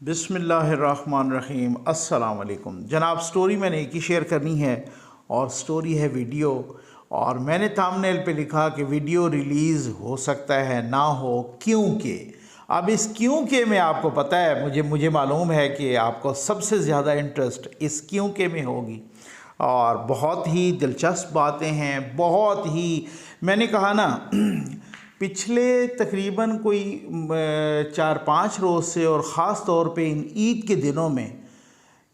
बिस्मिल्लाहिर्रहमानिर्रहीम। अस्सलाम वालेकुम जनाब। स्टोरी मैंने एक ही शेयर करनी है और स्टोरी है वीडियो, और मैंने थंबनेल पे लिखा कि वीडियो रिलीज़ हो सकता है ना हो, क्योंकि अब इस क्योंकि में आपको पता है, मुझे मालूम है कि आपको सबसे ज़्यादा इंटरेस्ट इस क्योंकि में होगी और बहुत ही दिलचस्प बातें हैं। बहुत ही मैंने कहा ना पिछले तकरीबन कोई 4-5 रोज़ से, और ख़ास तौर पे इन ईद के दिनों में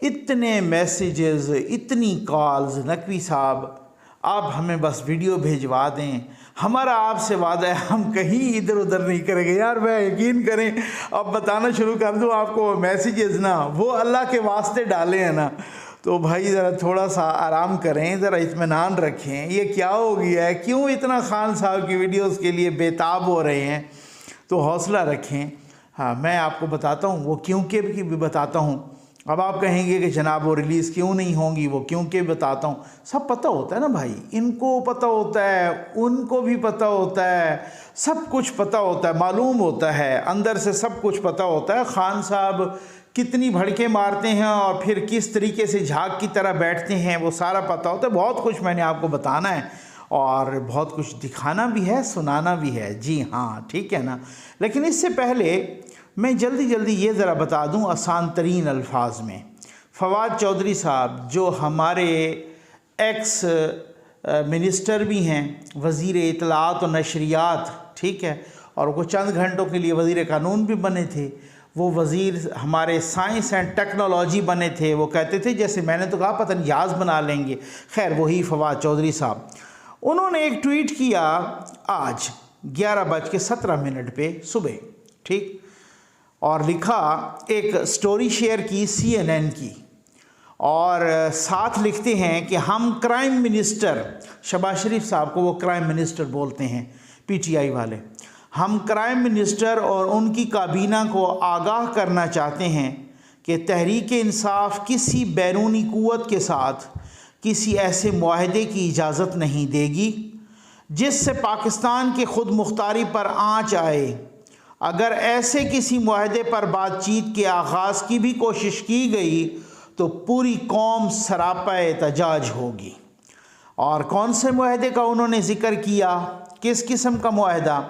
इतने मैसेजेस, इतनी कॉल्स, नकवी साहब आप हमें बस वीडियो भिजवा दें, हमारा आपसे वादा है हम कहीं इधर उधर नहीं करेंगे। यार मैं यकीन करें, अब बताना शुरू कर दूं आपको, मैसेजेस ना वो अल्लाह के वास्ते डाले हैं ना, तो भाई ज़रा थोड़ा सा आराम करें, ज़रा इत्मीनान रखें। ये क्या हो गया है, क्यों इतना खान साहब की वीडियोस के लिए बेताब हो रहे हैं, तो हौसला रखें। हाँ, मैं आपको बताता हूँ, वो क्योंकि भी बताता हूँ। अब आप कहेंगे कि जनाब वो रिलीज़ क्यों नहीं होंगी, वो क्योंकि बताता हूँ। सब पता होता है ना भाई, इनको पता होता है, उनको भी पता होता है, सब कुछ पता होता है, मालूम होता है, अंदर से सब कुछ पता होता है। खान साहब कितनी भड़के मारते हैं और फिर किस तरीके से झाग की तरह बैठते हैं, वो सारा पता होता है। बहुत कुछ मैंने आपको बताना है और बहुत कुछ दिखाना भी है, सुनाना भी है। जी हाँ, ठीक है ना। लेकिन इससे पहले मैं जल्दी ये ज़रा बता दूं आसान तरीन अल्फाज में, फवाद चौधरी साहब जो हमारे एक्स मिनिस्टर भी हैं, वज़ीर इत्तलात और नशरियात, ठीक है, और वो चंद घंटों के लिए वज़ीर कानून भी बने थे। वो वज़ीर हमारे साइंस एंड टेक्नोलॉजी बने थे। वो कहते थे, जैसे मैंने तो कहा पता नहीं जहाज़ बना लेंगे। खैर वही फवाद चौधरी साहब, उन्होंने एक ट्वीट किया आज 11:17 पे सुबह, ठीक, और लिखा, एक स्टोरी शेयर की CNN की, और साथ लिखते हैं कि हम क्राइम मिनिस्टर, शहबाज शरीफ साहब को वो क्राइम मिनिस्टर बोलते हैं PTI वाले, हम क्राइम मिनिस्टर और उनकी काबीना को आगाह करना चाहते हैं कि तहरीक इंसाफ किसी बैरूनी क़ुव्वत के साथ किसी ऐसे मुआहदे की इजाज़त नहीं देगी जिससे पाकिस्तान की खुद मुख्तारी पर आँच आए। अगर ऐसे किसी मुआहदे पर बातचीत के आगाज़ की भी कोशिश की गई तो पूरी कौम सरापा एहतजाज होगी। और कौन से मुआहदे का उन्होंने ज़िक्र किया, किस किस्म का मुआहदा,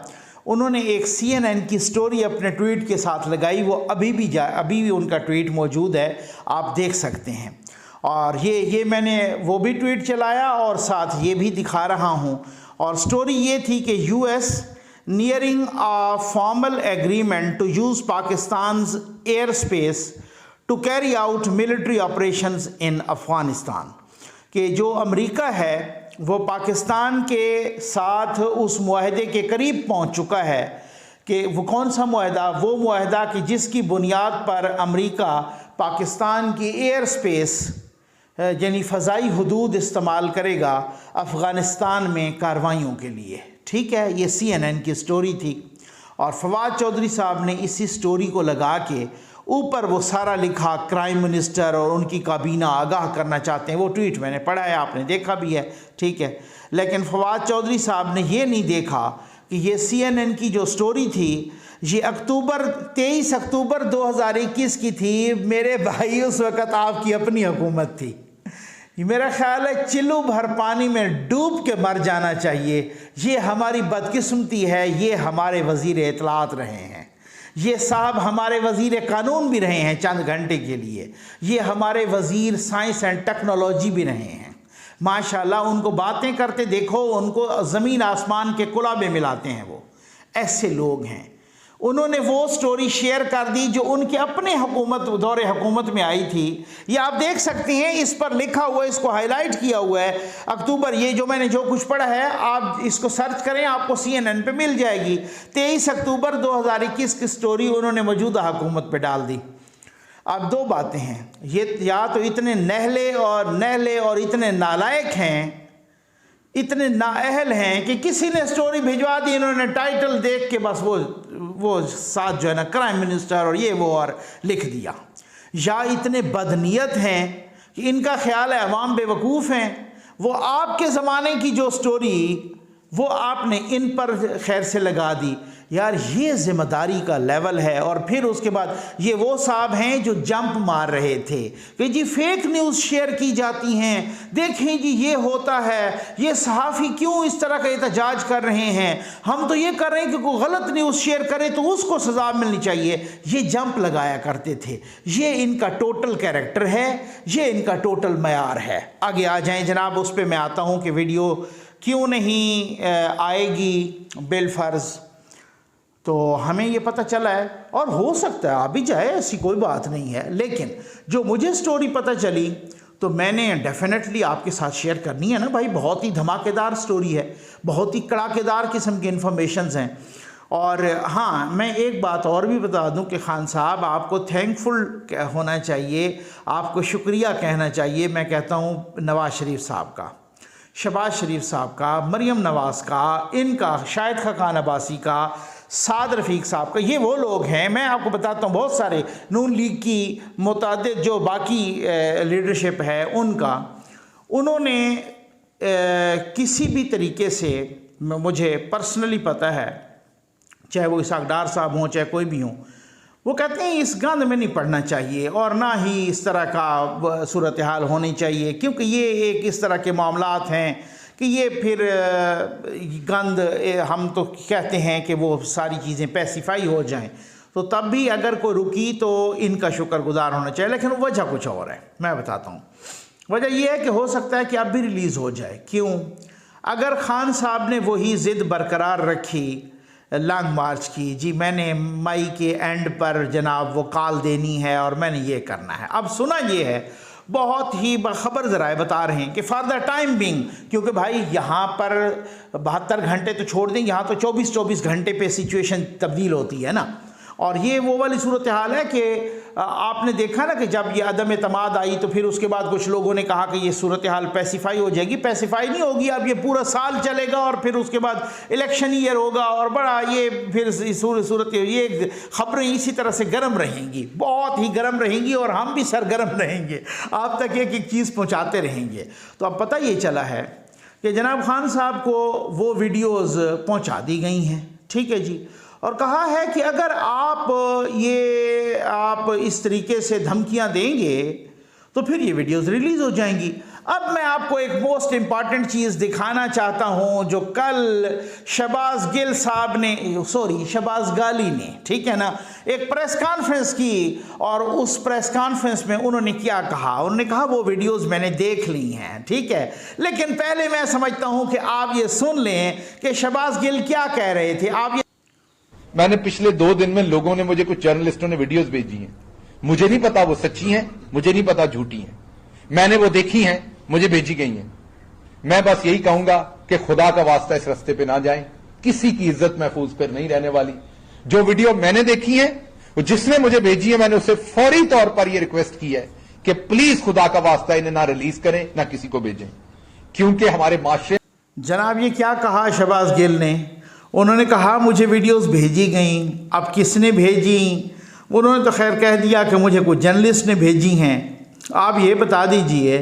उन्होंने एक CNN की स्टोरी अपने ट्वीट के साथ लगाई। वो अभी भी उनका ट्वीट मौजूद है, आप देख सकते हैं। और ये मैंने वो भी ट्वीट चलाया और साथ ये भी दिखा रहा हूँ। और स्टोरी ये थी कि US nearing a formal agreement to use Pakistan's airspace to carry out military operations in Afghanistan, कि जो अमेरिका है वो पाकिस्तान के साथ उस मुआहदे के करीब पहुंच चुका है। कि वो कौन सा मुआहदा, वो मुआहदा कि जिसकी बुनियाद पर अमेरिका पाकिस्तान की एयर स्पेस यानी फ़ज़ाई हदूद इस्तेमाल करेगा अफ़गानिस्तान में कार्रवाइयों के लिए, ठीक है। ये CNN की स्टोरी थी और फवाद चौधरी साहब ने इसी स्टोरी को लगा के ऊपर वो सारा लिखा, क्राइम मिनिस्टर और उनकी काबीना आगाह करना चाहते हैं। वो ट्वीट मैंने पढ़ा है, आपने देखा भी है, ठीक है। लेकिन फवाद चौधरी साहब ने ये नहीं देखा कि ये CNN की जो स्टोरी थी ये 23 अक्टूबर 2021 की थी। मेरे भाई उस वक़्त आपकी अपनी हुकूमत थी। मेरा ख्याल है चिल्लू भर पानी में डूब के मर जाना चाहिए। ये हमारी बदकिस्मती है, ये हमारे वज़ीर इत्तलात रहे हैं, ये साहब हमारे वज़ीर कानून भी रहे हैं चंद घंटे के लिए, ये हमारे वज़ीर साइंस एंड टेक्नोलॉजी भी रहे हैं। माशाल्लाह, उनको बातें करते देखो, उनको ज़मीन आसमान के कुलाबे मिलाते हैं। वो ऐसे लोग हैं। उन्होंने वो स्टोरी शेयर कर दी जो उनके अपने दौरे हुकूमत में आई थी। ये आप देख सकते हैं, इस पर लिखा हुआ है, इसको हाईलाइट किया हुआ है अक्टूबर। ये जो मैंने जो कुछ पढ़ा है, आप इसको सर्च करें, आपको CNN पे मिल जाएगी। 23 अक्टूबर 2021 की स्टोरी उन्होंने मौजूदा हुकूमत पे डाल दी। अब दो बातें हैं, ये या तो इतने नहले और इतने नालायक हैं, इतने नाअहल हैं कि किसी ने स्टोरी भिजवा दी, इन्होंने टाइटल देख के बस वो साथ जो है ना क्राइम मिनिस्टर और ये वो और लिख दिया। या इतने बदनीयत हैं कि इनका ख्याल है अवाम बेवकूफ़ हैं। वो आपके ज़माने की जो स्टोरी वो आपने इन पर खैर से लगा दी। यार ये ज़िम्मेदारी का लेवल है। और फिर उसके बाद ये वो साहब हैं जो जंप मार रहे थे कि जी फेक न्यूज़ शेयर की जाती हैं, देखें जी ये होता है, ये सहाफ़ी क्यों इस तरह का एहतजाज कर रहे हैं, हम तो ये कर रहे हैं कि कोई गलत न्यूज़ शेयर करे तो उसको सज़ा मिलनी चाहिए। ये जंप लगाया करते थे। ये इनका टोटल कैरेक्टर है, ये इनका टोटल मयार है। आगे आ जाएँ जनाब, उस पर मैं आता हूँ कि वीडियो क्यों नहीं आएगी बिलफर्ज। तो हमें ये पता चला है, और हो सकता है आ भी जाए, ऐसी कोई बात नहीं है, लेकिन जो मुझे स्टोरी पता चली तो मैंने डेफिनेटली आपके साथ शेयर करनी है ना भाई। बहुत ही धमाकेदार स्टोरी है, बहुत ही कड़ाकेदार किस्म के इन्फॉर्मेशंस हैं। और हाँ, मैं एक बात और भी बता दूं कि खान साहब आपको थैंकफुल होना चाहिए, आपको शुक्रिया कहना चाहिए। मैं कहता हूँ नवाज़ शरीफ साहब का, शहबाज शरीफ साहब का, मरियम नवाज़ का, इनका, शाहिद खाकान अब्बासी का, साद रफ़ीक साहब का। ये वो लोग हैं, मैं आपको बताता हूँ, बहुत सारे नून लीग की मुतादिद जो बाकी लीडरशिप है उनका, उन्होंने किसी भी तरीके से, मुझे पर्सनली पता है, चाहे वो इसहाक डार साहब हों चाहे कोई भी हों, वो कहते हैं इस गंद में नहीं पड़ना चाहिए और ना ही इस तरह का सूरत हाल होनी चाहिए, क्योंकि ये एक इस तरह के मामलात हैं कि ये फिर गंद, हम तो कहते हैं कि वो सारी चीज़ें पैसिफाई हो जाएं, तो तब भी अगर कोई रुकी तो इनका शुक्रगुजार होना चाहिए। लेकिन वजह कुछ और है, मैं बताता हूँ। वजह ये है कि हो सकता है कि अब भी रिलीज़ हो जाए। क्यों? अगर खान साहब ने वही ज़िद बरकरार रखी लॉन्ग मार्च की, जी मैंने मई के एंड पर जनाब वो कॉल देनी है और मैंने ये करना है। अब सुना ये है, बहुत ही खबर ज़राए बता रहे हैं कि फॉर द टाइम बिंग, क्योंकि भाई यहाँ पर 72 घंटे तो छोड़ दें, यहाँ तो 24-24 घंटे पे सिचुएशन तब्दील होती है ना। और ये वो वाली सूरत हाल है कि आपने देखा ना कि जब ये अदम एतमाद आई तो फिर उसके बाद कुछ लोगों ने कहा कि ये सूरत हाल पैसिफाई हो जाएगी। पैसिफाई नहीं होगी, अब ये पूरा साल चलेगा और फिर उसके बाद इलेक्शन ईयर होगा और बड़ा ये फिर सूरत ये खबरें इसी तरह से गर्म रहेंगी, बहुत ही गर्म रहेंगी और हम भी सरगर्म रहेंगे, आप तक एक एक चीज़ पहुँचाते रहेंगे। तो अब पता ये चला है कि जनाब खान साहब को वो वीडियोज़ पहुँचा दी गई हैं, ठीक है जी, और कहा है कि अगर आप इस तरीके से धमकियां देंगे तो फिर ये वीडियोस रिलीज़ हो जाएंगी। अब मैं आपको एक मोस्ट इम्पॉर्टेंट चीज़ दिखाना चाहता हूं जो कल शहबाज गिल साहब ने, शहबाज गाली ने, ठीक है ना, एक प्रेस कॉन्फ्रेंस की और उस प्रेस कॉन्फ्रेंस में उन्होंने क्या कहा। उन्होंने कहा वो वीडियोस मैंने देख ली हैं, ठीक है, लेकिन पहले मैं समझता हूं कि आप ये सुन लें कि शहबाज गिल क्या कह रहे थे। आप ये, मैंने पिछले 2 दिन में लोगों ने मुझे, कुछ जर्नलिस्टों ने वीडियोस भेजी हैं, मुझे नहीं पता वो सच्ची हैं, मुझे नहीं पता झूठी हैं, मैंने वो देखी हैं, मुझे भेजी गई हैं। मैं बस यही कहूंगा कि खुदा का वास्ता इस रास्ते पे ना जाएं, किसी की इज्जत महफूज पर नहीं रहने वाली। जो वीडियो मैंने देखी है, वो जिसने मुझे भेजी है, मैंने उससे फौरी तौर पर यह रिक्वेस्ट की है कि प्लीज खुदा का वास्ता इन्हें ना रिलीज करें, ना किसी को भेजें, क्योंकि हमारे माशरे। जनाब ये क्या कहा शहबाज गिल ने? उन्होंने कहा मुझे वीडियोस भेजी गई। अब किसने भेजी? उन्होंने तो खैर कह दिया कि मुझे कुछ जर्नलिस्ट ने भेजी हैं। आप ये बता दीजिए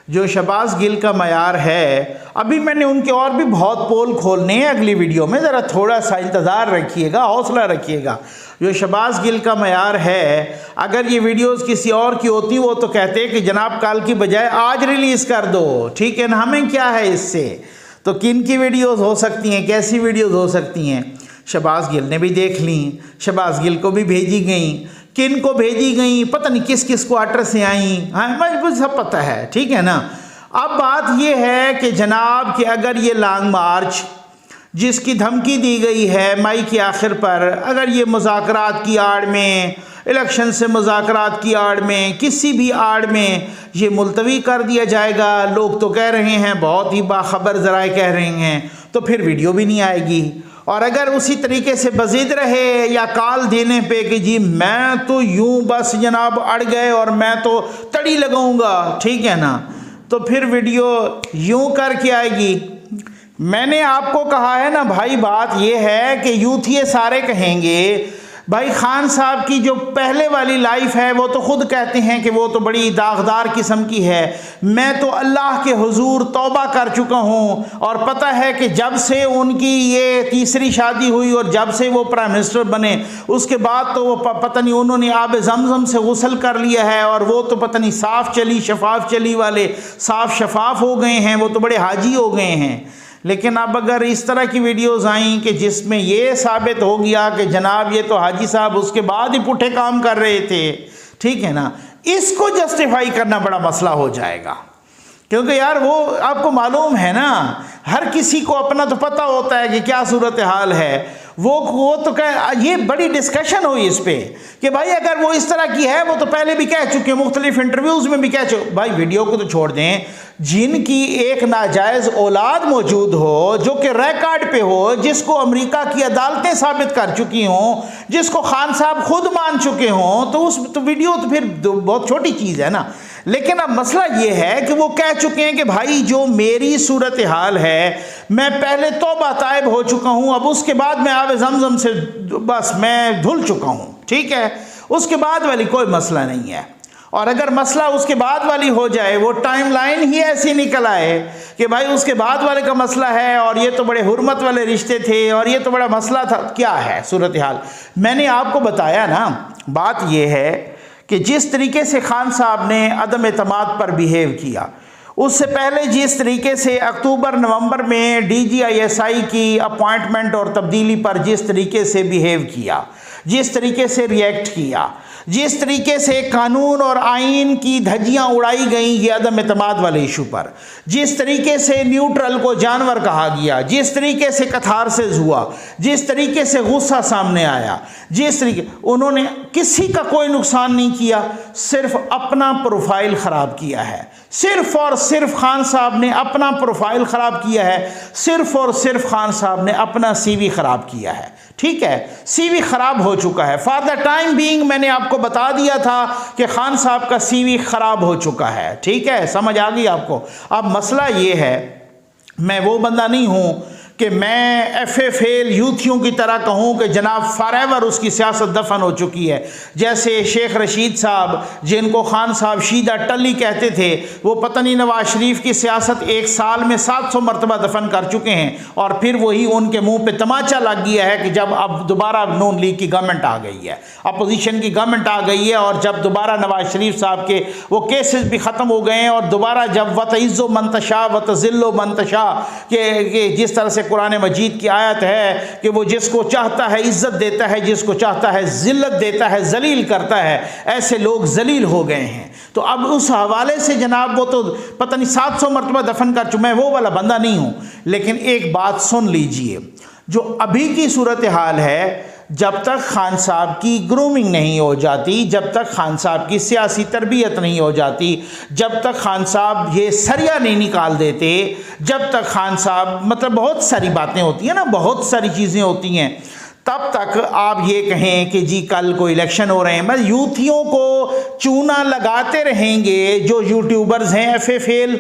जो शहबाज गिल का मयार है, अभी मैंने उनके और भी बहुत पोल खोलने हैं अगली वीडियो में, ज़रा थोड़ा सा इंतज़ार रखिएगा, हौसला रखिएगा। जो शहबाज गिल का मयार है, अगर ये वीडियोस किसी और की होती वो तो कहते कि जनाब कल की बजाय आज रिलीज़ कर दो, ठीक है ना, हमें क्या है इससे। तो किन की वीडियोस हो सकती हैं, कैसी वीडियोस हो सकती हैं? शहबाज गिल ने भी देख ली, शहबाज गिल को भी भेजी गई, किन को भेजी गई पता नहीं, किस किस क्वार्टर से आई, हाँ मुझे सब पता है, ठीक है ना। अब बात यह है कि जनाब कि अगर ये लॉन्ग मार्च जिसकी धमकी दी गई है मई के आखिर पर, अगर ये मुज़ाकरात की आड़ में, इलेक्शन से मुज़ाकरात की आड़ में, किसी भी आड़ में ये मुलतवी कर दिया जाएगा, लोग तो कह रहे हैं, बहुत ही बाखबर ज़राए कह रहे हैं, तो फिर वीडियो भी नहीं आएगी। और अगर उसी तरीके से बज़िद रहे या कॉल देने पे कि जी मैं तो यूं बस जनाब अड़ गए और मैं तो तड़ी लगाऊंगा, ठीक है ना, तो फिर वीडियो यूं करके आएगी। मैंने आपको कहा है ना भाई, बात यह है कि यूथ ये सारे कहेंगे भाई खान साहब की जो पहले वाली लाइफ है वो तो खुद कहते हैं कि वो तो बड़ी दागदार किस्म की है। मैं तो अल्लाह के हुजूर तौबा कर चुका हूँ और पता है कि जब से उनकी ये तीसरी शादी हुई और जब से वो प्राइम मिनिस्टर बने उसके बाद तो वो पता नहीं उन्होंने आब जमजम से गुस्ल कर लिया है और वो तो पता नहीं साफ़ चली शफाफ चली वाले साफ़ शफाफ हो गए हैं, वो तो बड़े हाजी हो गए हैं। लेकिन अब अगर इस तरह की वीडियोस आई कि जिसमें ये साबित हो गया कि जनाब ये तो हाजी साहब उसके बाद ही पुठे काम कर रहे थे, ठीक है ना, इसको जस्टिफाई करना बड़ा मसला हो जाएगा। क्योंकि यार वो आपको मालूम है ना, हर किसी को अपना तो पता होता है कि क्या सूरत हाल है। वो तो ये बड़ी डिस्कशन हुई इस पे कि भाई अगर वो इस तरह की है, वो तो पहले भी कह चुके हैं, मुख्तलिफ इंटरव्यूज़ में भी कह चुके। भाई वीडियो को तो छोड़ दें, जिनकी एक नाजायज़ औलाद मौजूद हो जो कि रिकॉर्ड पे हो, जिसको अमेरिका की अदालतें साबित कर चुकी हों, जिसको खान साहब खुद मान चुके हों, तो उस तो वीडियो तो फिर बहुत छोटी चीज़ है ना। लेकिन अब मसला ये है कि वो कह चुके हैं कि भाई जो मेरी सूरत हाल है, मैं पहले तौबा ताइब हो चुका हूँ, अब उसके बाद मैं आवे जमजम से बस मैं धुल चुका हूँ, ठीक है, उसके बाद वाली कोई मसला नहीं है। और अगर मसला उसके बाद वाली हो जाए, वो टाइम लाइन ही ऐसी निकल आए कि भाई उसके बाद वाले का मसला है और ये तो बड़े हुर्मत वाले रिश्ते थे और ये तो बड़ा मसला था, क्या है सूरत हाल। मैंने आपको बताया ना, बात यह है कि जिस तरीके से खान साहब ने अदम एतमाद पर बिहेव किया, उससे पहले जिस तरीके से अक्टूबर नवंबर में DGISI की अपॉइंटमेंट और तब्दीली पर जिस तरीके से बिहेव किया, जिस तरीके से रिएक्ट किया, जिस तरीके से कानून और आइन की धज्जियां उड़ाई गई ये अदम एतमाद वाले इशू पर, जिस तरीके से न्यूट्रल को जानवर कहा गया, जिस तरीके से कथारसिस हुआ, जिस तरीके से गुस्सा सामने आया, जिस तरीके उन्होंने किसी का कोई नुकसान नहीं किया, सिर्फ अपना प्रोफाइल ख़राब किया है। सिर्फ और सिर्फ खान साहब ने अपना प्रोफाइल ख़राब किया है, सिर्फ और सिर्फ खान साहब ने अपना CV ख़राब किया है, ठीक है। CV ख़राब हो चुका है। फॉर द टाइम बीइंग मैंने आपको बता दिया था कि खान साहब का CV ख़राब हो चुका है, ठीक है, समझ आ गई आपको। अब मसला ये है, मैं वो बंदा नहीं हूँ कि मैं FFL यूथियों की तरह कहूँ कि जनाब फॉरएवर उसकी सियासत दफन हो चुकी है। जैसे शेख रशीद साहब, जिनको खान साहब शीदा टल्ली कहते थे, वो पता नहीं नवाज शरीफ की सियासत एक साल में 700 मरतबा दफन कर चुके हैं और फिर वही उनके मुंह पे तमाचा लग गया है कि जब अब दोबारा नून लीग की गवर्नमेंट आ गई है, अपोजिशन की गवर्नमेंट आ गई है और जब दोबारा नवाज शरीफ साहब के वो केसेस भी ख़त्म हो गए हैं और दोबारा जब वतइज़्ज़ो मंतशा वतज़िल्लो मंतशा के जिस तरह से कुरान मजीद की आयत है कि वो जिसको चाहता है इज्जत देता है, जिसको चाहता है जिल्लत देता है, जलील करता है, ऐसे लोग जलील हो गए हैं। तो अब उस हवाले से जनाब वो तो पता नहीं 700 मरतबा दफन कर चुका, मैं वो वाला बंदा नहीं हूँ। लेकिन एक बात सुन लीजिए, जो अभी की सूरत हाल है, जब तक खान साहब की ग्रूमिंग नहीं हो जाती, जब तक खान साहब की सियासी तरबियत नहीं हो जाती, जब तक खान साहब ये सरिया नहीं निकाल देते, जब तक खान साहब मतलब बहुत सारी बातें होती हैं ना, बहुत सारी चीज़ें होती हैं, तब तक आप ये कहें कि जी कल को इलेक्शन हो रहे हैं, मतलब यूथियों को चूना लगाते रहेंगे जो यूट्यूबर्स हैं FFL,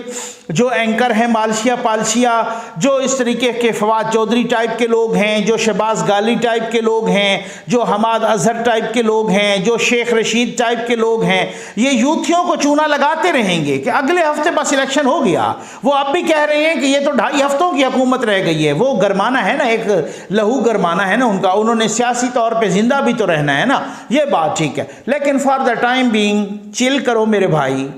जो एंकर हैं मालशिया पालशिया, जो इस तरीके के फवाद चौधरी टाइप के लोग हैं, जो शहबाज गाली टाइप के लोग हैं, जो हमाद अजहर टाइप के लोग हैं, जो शेख रशीद टाइप के लोग हैं, ये यूथियों को चूना लगाते रहेंगे कि अगले हफ्ते बस इलेक्शन हो गया। वो अब भी कह रहे हैं कि ये तो 2.5 हफ्तों की हुकूमत रह गई है। वो गरमाना है ना, एक लहू गरमाना है ना उनका, उन्होंने सियासी तौर पर जिंदा भी तो रहना है ना, ये बात ठीक है। लेकिन for the time being chill करो मेरे भाई,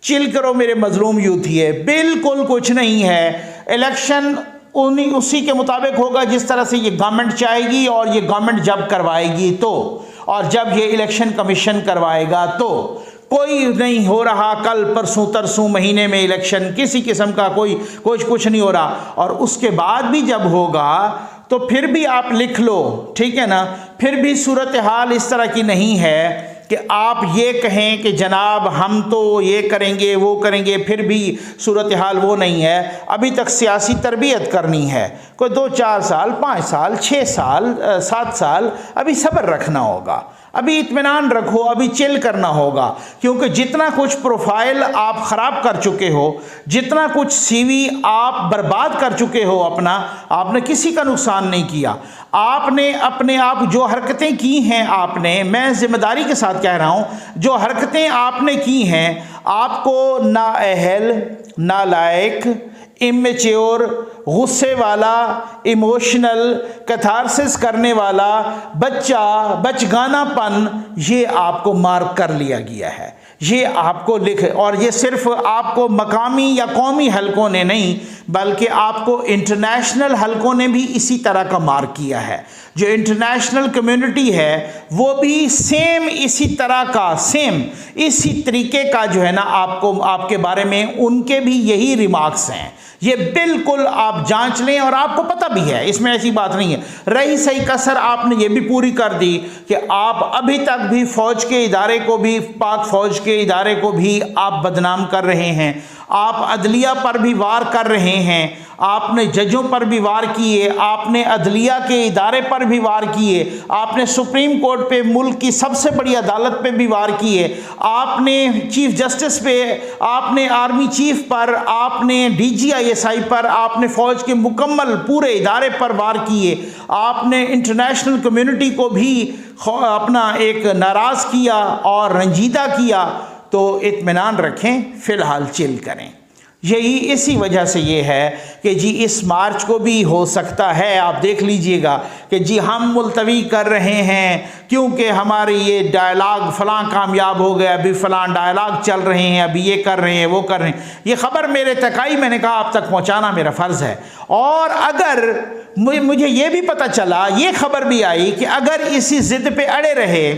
चिल करो मेरे मजलूम यूथी है, बिल्कुल कुछ नहीं है। इलेक्शन उसी के मुताबिक होगा जिस तरह से ये गवर्नमेंट चाहेगी और ये गवर्नमेंट जब करवाएगी तो, और जब ये इलेक्शन कमीशन करवाएगा तो। कोई नहीं हो रहा कल परसों तरसों महीने में इलेक्शन, किसी किस्म का कोई कुछ नहीं हो रहा। और उसके बाद भी जब होगा तो फिर भी आप लिख लो, ठीक है ना, फिर भी सूरत हाल इस तरह की नहीं है कि आप ये कहें कि जनाब हम तो ये करेंगे वो करेंगे, फिर भी सूरत हाल वो नहीं है। अभी तक सियासी तरबियत करनी है, कोई 2-4 साल 5 साल 6 साल 7 साल अभी सब्र रखना होगा। अभी इत्मीनान रखो, अभी चिल करना होगा, क्योंकि जितना कुछ प्रोफाइल आप ख़राब कर चुके हो, जितना कुछ सीवी आप बर्बाद कर चुके हो अपना, आपने किसी का नुकसान नहीं किया। आपने अपने आप जो हरकतें की हैं, आपने, मैं ज़िम्मेदारी के साथ कह रहा हूँ, जो हरकतें आपने की हैं, आपको नाअहल, नालायक, इमेच्योर, गुस्से वाला, इमोशनल, कैथारसिस करने वाला, बचगानापन, ये आपको मार्क कर लिया गया है। ये आपको लिख, और ये सिर्फ आपको मकामी या कौमी हलकों ने नहीं, बल्कि आपको इंटरनेशनल हलकों ने भी इसी तरह का मार्क किया है। जो इंटरनेशनल कम्युनिटी है वो भी सेम इसी तरह का, सेम इसी तरीके का जो है ना, आपको, आपके बारे में उनके भी यही रिमार्क्स हैं। ये बिल्कुल आप जांच लें, और आपको पता भी है, इसमें ऐसी बात नहीं है। रही सही कसर आपने ये भी पूरी कर दी कि आप अभी तक भी फ़ौज के इदारे को भी, पाक फ़ौज के इदारे को भी आप बदनाम कर रहे हैं। आप अदलिया पर भी वार कर रहे हैं, आपने जजों पर भी वार किए, आपने अदलिया के इदारे पर भी वार किए, आपने सुप्रीम कोर्ट पे, मुल्क की सबसे बड़ी अदालत पे भी वार किए, आपने चीफ जस्टिस पे, आपने आर्मी चीफ पर, आपने DGISI पर, आपने फ़ौज के मुकम्मल पूरे इदारे पर वार किए, आपने इंटरनेशनल कम्युनिटी को भी अपना एक नाराज़ किया और रंजीदा किया। तो इत्मीनान रखें, फ़िलहाल चिल करें। यही इसी वजह से ये है कि जी इस मार्च को भी हो सकता है, आप देख लीजिएगा कि जी हम मुलतवी कर रहे हैं क्योंकि हमारे ये डायलॉग फ़लाँ कामयाब हो गया, अभी फ़लाँ डायलॉग चल रहे हैं, अभी ये कर रहे हैं, वो कर रहे हैं। ये ख़बर मेरे तक आई, मैंने कहा आप तक पहुँचाना मेरा फ़र्ज़ है। और अगर मुझे ये भी पता चला, ये ख़बर भी आई कि अगर इसी ज़िद पे अड़े रहे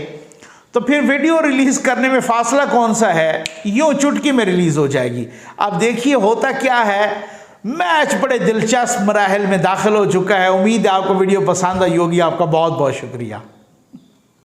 तो फिर वीडियो रिलीज़ करने में फासला कौन सा है, यूँ चुटकी में रिलीज़ हो जाएगी। अब देखिए होता क्या है, मैच बड़े दिलचस्प मराहल में दाखिल हो चुका है। उम्मीद है आपको वीडियो पसंद आई होगी। आपका बहुत बहुत शुक्रिया।